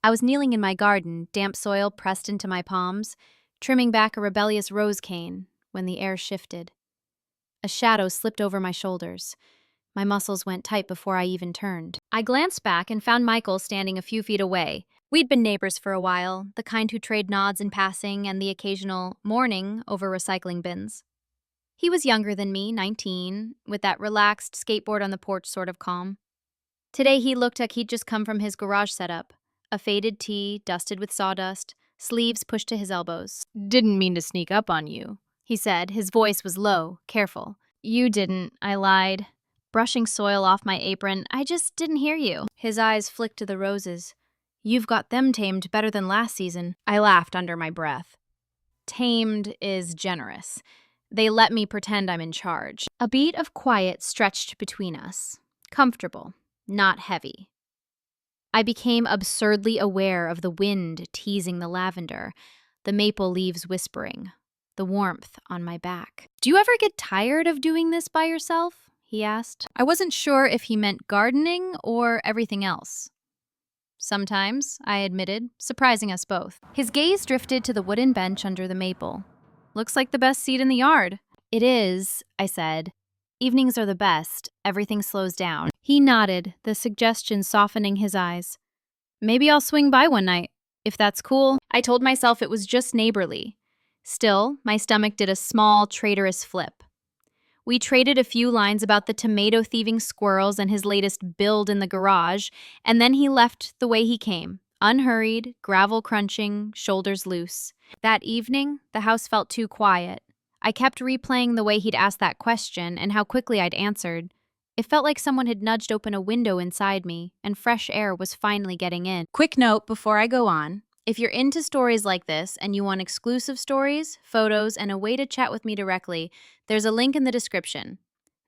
I was kneeling in my garden, damp soil pressed into my palms, trimming back a rebellious rose cane, when the air shifted. A shadow slipped over my shoulders. My muscles went tight before I even turned. I glanced back and found Michael standing a few feet away. We'd been neighbors for a while, the kind who trade nods in passing and the occasional morning over recycling bins. He was younger than me, 19, with that relaxed skateboard on the porch sort of calm. Today he looked like he'd just come from his garage setup. A faded tee, dusted with sawdust, sleeves pushed to his elbows. "Didn't mean to sneak up on you," he said. His voice was low, careful. "You didn't," I lied. Brushing soil off my apron, "I just didn't hear you." His eyes flicked to the roses. "You've got them tamed better than last season." I laughed under my breath. Tamed is generous. They let me pretend I'm in charge. A beat of quiet stretched between us. Comfortable, not heavy. I became absurdly aware of the wind teasing the lavender, the maple leaves whispering, the warmth on my back. "Do you ever get tired of doing this by yourself?" he asked. I wasn't sure if he meant gardening or everything else. "Sometimes," I admitted, surprising us both. His gaze drifted to the wooden bench under the maple. "Looks like the best seat in the yard." "It is," I said. "Evenings are the best. Everything slows down." He nodded, the suggestion softening his eyes. "Maybe I'll swing by one night, if that's cool." I told myself it was just neighborly. Still, my stomach did a small, traitorous flip. We traded a few lines about the tomato-thieving squirrels and his latest build in the garage, and then he left the way he came, unhurried, gravel crunching, shoulders loose. That evening, the house felt too quiet. I kept replaying the way he'd asked that question and how quickly I'd answered. It felt like someone had nudged open a window inside me, and fresh air was finally getting in. Quick note before I go on. If you're into stories like this and you want exclusive stories, photos, and a way to chat with me directly, there's a link in the description.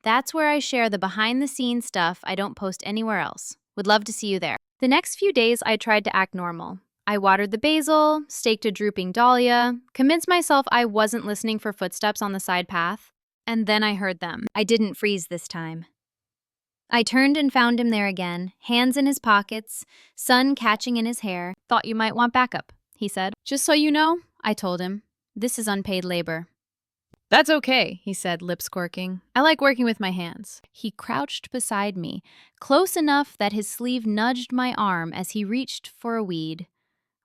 That's where I share the behind-the-scenes stuff I don't post anywhere else. Would love to see you there. The next few days, I tried to act normal. I watered the basil, staked a drooping dahlia, convinced myself I wasn't listening for footsteps on the side path, and then I heard them. I didn't freeze this time. I turned and found him there again, hands in his pockets, sun catching in his hair. "Thought you might want backup," he said. "Just so you know," I told him, "this is unpaid labor." "That's okay," he said, lips quirking. "I like working with my hands." He crouched beside me, close enough that his sleeve nudged my arm as he reached for a weed.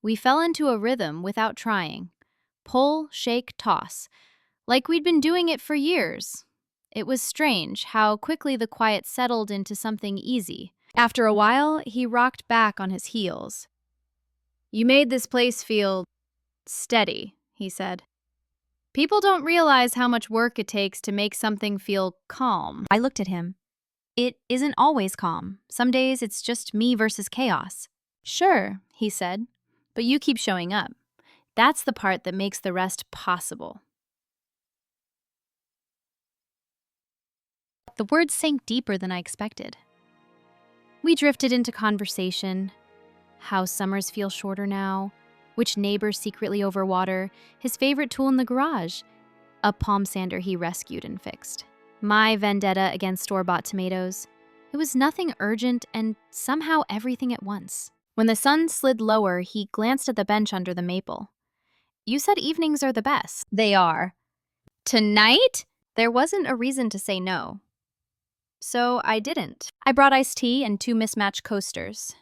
We fell into a rhythm without trying. Pull, shake, toss. Like we'd been doing it for years. It was strange how quickly the quiet settled into something easy. After a while, he rocked back on his heels. "You made this place feel steady," he said. "People don't realize how much work it takes to make something feel calm." I looked at him. "It isn't always calm. Some days it's just me versus chaos." "Sure," he said, "but you keep showing up. That's the part that makes the rest possible." The words sank deeper than I expected. We drifted into conversation. How summers feel shorter now, which neighbors secretly overwater, his favorite tool in the garage, a palm sander he rescued and fixed, my vendetta against store-bought tomatoes. It was nothing urgent and somehow everything at once. When the sun slid lower, he glanced at the bench under the maple. "You said evenings are the best." "They are." "Tonight?" There wasn't a reason to say no. So I didn't. I brought iced tea and 2 mismatched coasters.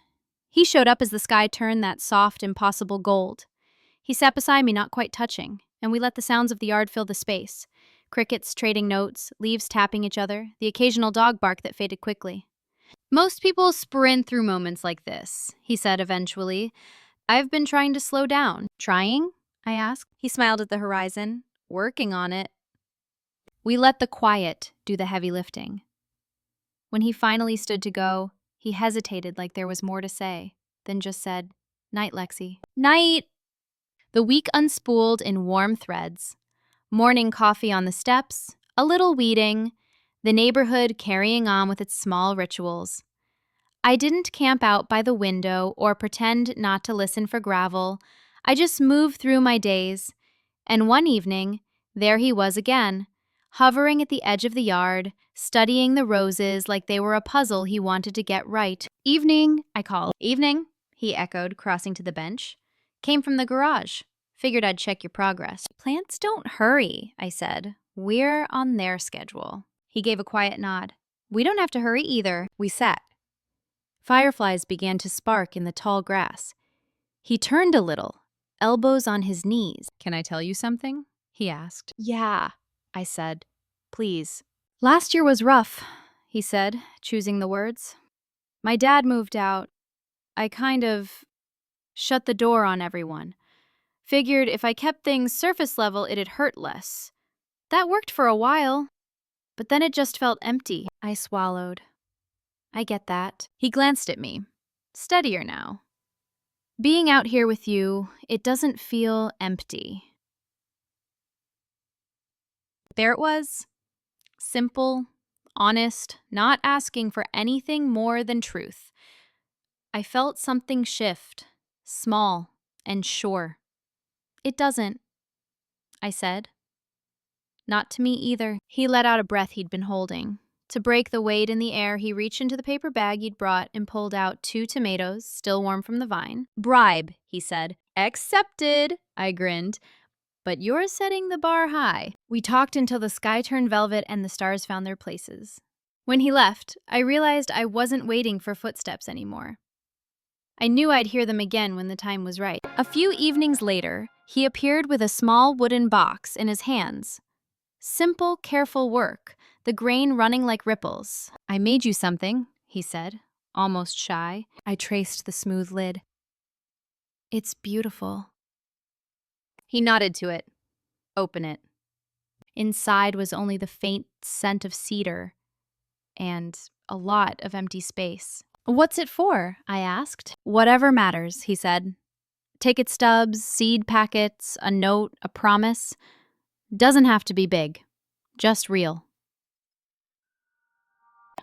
He showed up as the sky turned that soft, impossible gold. He sat beside me, not quite touching, and we let the sounds of the yard fill the space. Crickets trading notes, leaves tapping each other, the occasional dog bark that faded quickly. "Most people sprint through moments like this," he said eventually. "I've been trying to slow down." "Trying?" I asked. He smiled at the horizon. "Working on it." We let the quiet do the heavy lifting. When he finally stood to go, he hesitated like there was more to say, then just said, "Night, Lexi." "Night." The week unspooled in warm threads. Morning coffee on the steps, a little weeding, the neighborhood carrying on with its small rituals. I didn't camp out by the window or pretend not to listen for gravel. I just moved through my days. And one evening, there he was again, hovering at the edge of the yard, studying the roses like they were a puzzle he wanted to get right. "Evening," I called. "Evening." he echoed, crossing to the bench. Came from the garage. Figured I'd check your progress. Plants don't hurry, I said. We're on their schedule. He gave a quiet nod. We don't have to hurry either. We sat. Fireflies began to spark in the tall grass. He turned a little, elbows on his knees. Can I tell you something? He asked. Yeah, I said. Please. Last year was rough, he said, choosing the words. My dad moved out. I kind of shut the door on everyone. Figured if I kept things surface level, it'd hurt less. That worked for a while, but then it just felt empty. I swallowed. I get that. He glanced at me. Steadier now. Being out here with you, it doesn't feel empty. There it was. Simple, honest, not asking for anything more than truth. I felt something shift, small and sure. It doesn't, I said. Not to me either. He let out a breath he'd been holding. To break the weight in the air, he reached into the paper bag he'd brought and pulled out 2 tomatoes, still warm from the vine. Bribe, he said. Accepted, I grinned. But you're setting the bar high. We talked until the sky turned velvet and the stars found their places. When he left, I realized I wasn't waiting for footsteps anymore. I knew I'd hear them again when the time was right. A few evenings later, he appeared with a small wooden box in his hands. Simple, careful work, the grain running like ripples. I made you something, he said, almost shy. I traced the smooth lid. It's beautiful. He nodded to it. Open it. Inside was only the faint scent of cedar and a lot of empty space. What's it for? I asked. Whatever matters, he said. Ticket stubs, seed packets, a note, a promise. Doesn't have to be big, just real.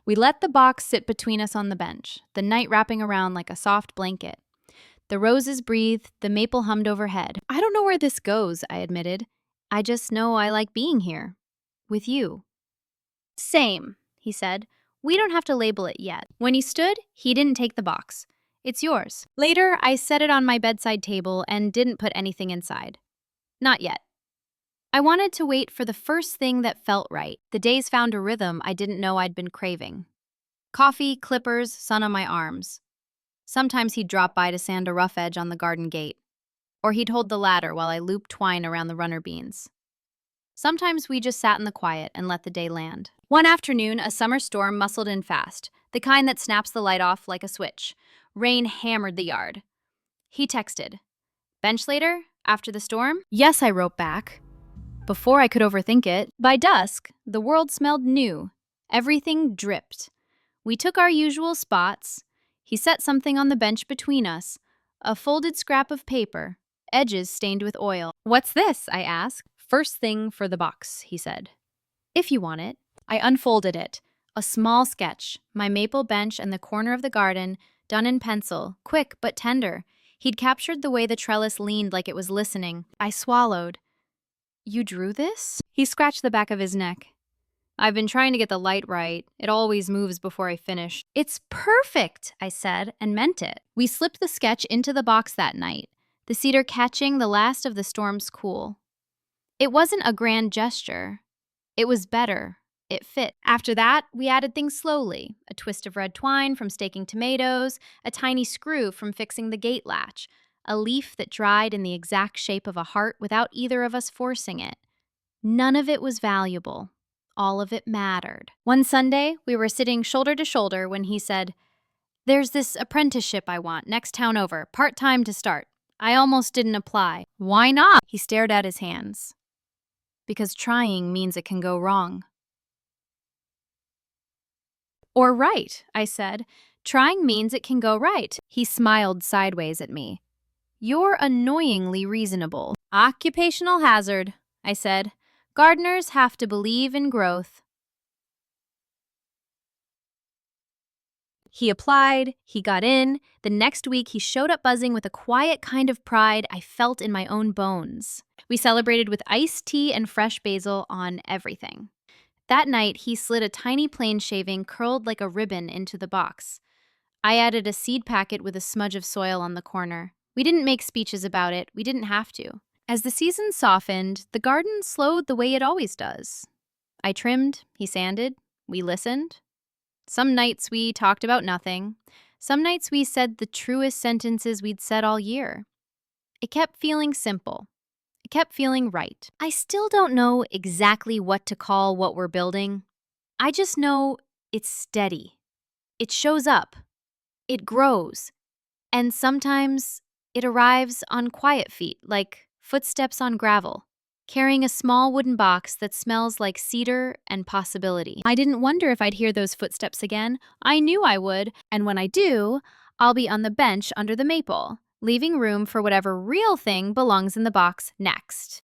We let the box sit between us on the bench, the night wrapping around like a soft blanket. The roses breathed, the maple hummed overhead. I don't know where this goes, I admitted. I just know I like being here. With you. Same, he said. We don't have to label it yet. When he stood, he didn't take the box. It's yours. Later, I set it on my bedside table and didn't put anything inside. Not yet. I wanted to wait for the first thing that felt right. The days found a rhythm I didn't know I'd been craving. Coffee, clippers, sun on my arms. Sometimes he'd drop by to sand a rough edge on the garden gate. Or he'd hold the ladder while I looped twine around the runner beans. Sometimes we just sat in the quiet and let the day land. One afternoon, a summer storm muscled in fast, the kind that snaps the light off like a switch. Rain hammered the yard. He texted. Bench later, after the storm? Yes, I wrote back. Before I could overthink it, by dusk, the world smelled new. Everything dripped. We took our usual spots. He set something on the bench between us, a folded scrap of paper, edges stained with oil. What's this? I asked. First thing for the box, he said. If you want it. I unfolded it. A small sketch, my maple bench and the corner of the garden, done in pencil, quick but tender. He'd captured the way the trellis leaned like it was listening. I swallowed. You drew this? He scratched the back of his neck. I've been trying to get the light right. It always moves before I finish. It's perfect, I said, and meant it. We slipped the sketch into the box that night, the cedar catching the last of the storm's cool. It wasn't a grand gesture. It was better. It fit. After that, we added things slowly. A twist of red twine from staking tomatoes, a tiny screw from fixing the gate latch, a leaf that dried in the exact shape of a heart without either of us forcing it. None of it was valuable. All of it mattered. One Sunday, we were sitting shoulder to shoulder when he said, There's this apprenticeship I want, next town over, part-time to start. I almost didn't apply. Why not? He stared at his hands. Because trying means it can go wrong. Or right, I said. Trying means it can go right. He smiled sideways at me. You're annoyingly reasonable. Occupational hazard, I said. Gardeners have to believe in growth. He applied, he got in. The next week, he showed up buzzing with a quiet kind of pride I felt in my own bones. We celebrated with iced tea and fresh basil on everything. That night, he slid a tiny plane shaving curled like a ribbon into the box. I added a seed packet with a smudge of soil on the corner. We didn't make speeches about it, we didn't have to. As the season softened, the garden slowed the way it always does. I trimmed, he sanded, we listened. Some nights we talked about nothing. Some nights we said the truest sentences we'd said all year. It kept feeling simple. It kept feeling right. I still don't know exactly what to call what we're building. I just know it's steady. It shows up. It grows. And sometimes it arrives on quiet feet, like footsteps on gravel, carrying a small wooden box that smells like cedar and possibility. I didn't wonder if I'd hear those footsteps again. I knew I would, and when I do, I'll be on the bench under the maple, leaving room for whatever real thing belongs in the box next.